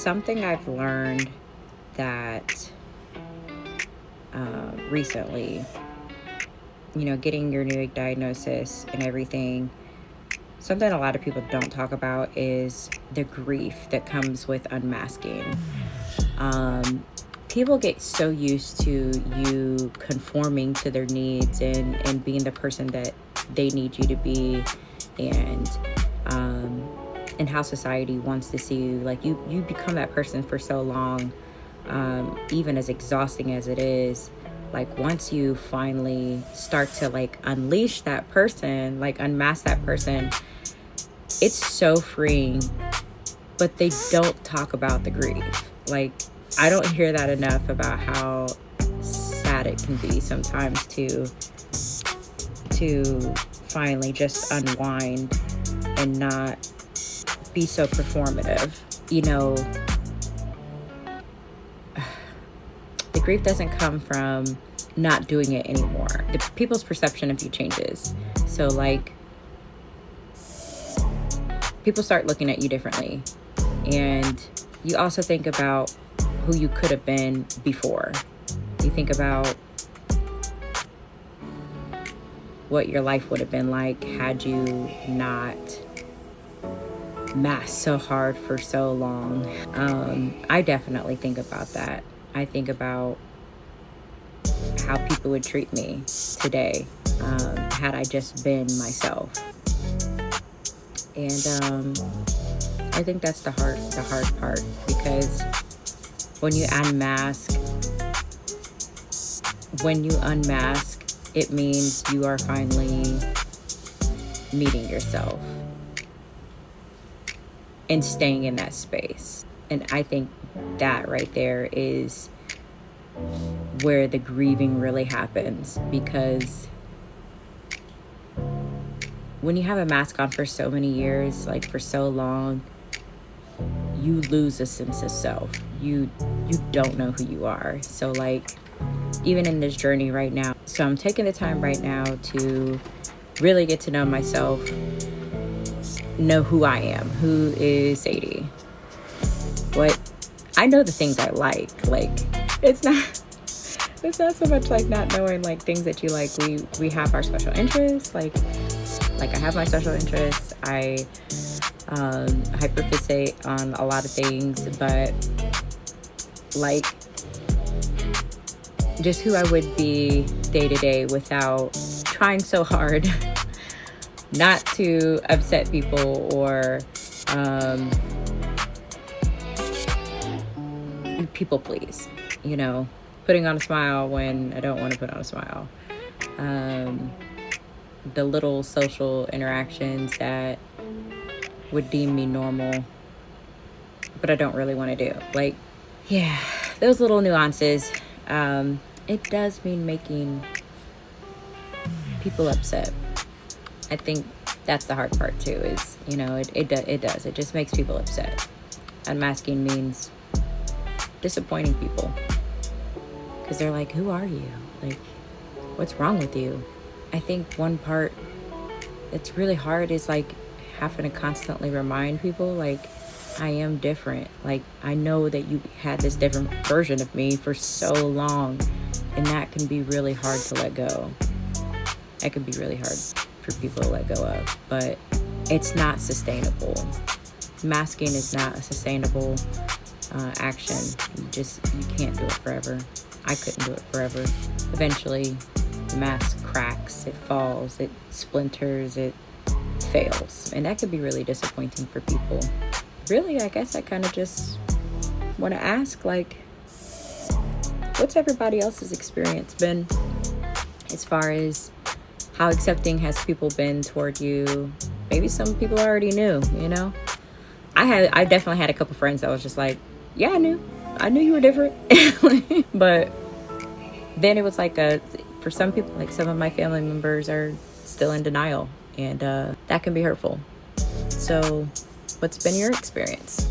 something I've learned that recently, getting your new diagnosis and everything, something a lot of people don't talk about is the grief that comes with unmasking. People get so used to you conforming to their needs and being the person that they need you to be, and how society wants to see you. Like you become that person for so long, even as exhausting as it is. Like once you finally start to like unleash that person, like unmask that person, it's so freeing. But they don't talk about the grief. Like I don't hear that enough about how sad it can be sometimes to finally just unwind and not be so performative. The grief doesn't come from not doing it anymore. The people's perception of you changes. So like people start looking at you differently, and you also think about who you could have been before. You think about what your life would have been like had you not masked so hard for so long. I definitely think about that. I think about how people would treat me today had I just been myself. And I think that's the hard part, because when you unmask, it means you are finally meeting yourself and staying in that space. And I think that right there is where the grieving really happens, because when you have a mask on for so many years, like for so long, you lose a sense of self. You don't know who you are. So like even in this journey right now, so I'm taking the time right now to really get to know myself, know who I am, who is Sadie. What I know, the things I like it's not so much like not knowing like things that you like. We have our special interests, like I have my special interests. I hyperfixate on a lot of things, but like just who I would be day to day without trying so hard not to upset people or people please, putting on a smile when I don't want to put on a smile. The little social interactions that would deem me normal, but I don't really want to do. Like, yeah, those little nuances. It does mean making people upset. I think that's the hard part too, is, it does. It just makes people upset. Unmasking means disappointing people, because they're like, who are you? Like, what's wrong with you? I think one part that's really hard is like having to constantly remind people, like, I am different. Like, I know that you had this different version of me for so long, and that can be really hard to let go. That can be really hard for people to let go of, but it's not sustainable. Masking is not a sustainable action. You can't do it forever. I couldn't do it forever. Eventually, the mask cracks, it falls, it splinters, it fails, and that could be really disappointing for people. Really, I guess I kind of just want to ask, like, what's everybody else's experience been as far as how accepting has people been toward you? Maybe some people already knew, I definitely had a couple friends that was just like, yeah, I knew you were different. But then it was like for some people, like some of my family members are still in denial, and that can be hurtful. So what's been your experience?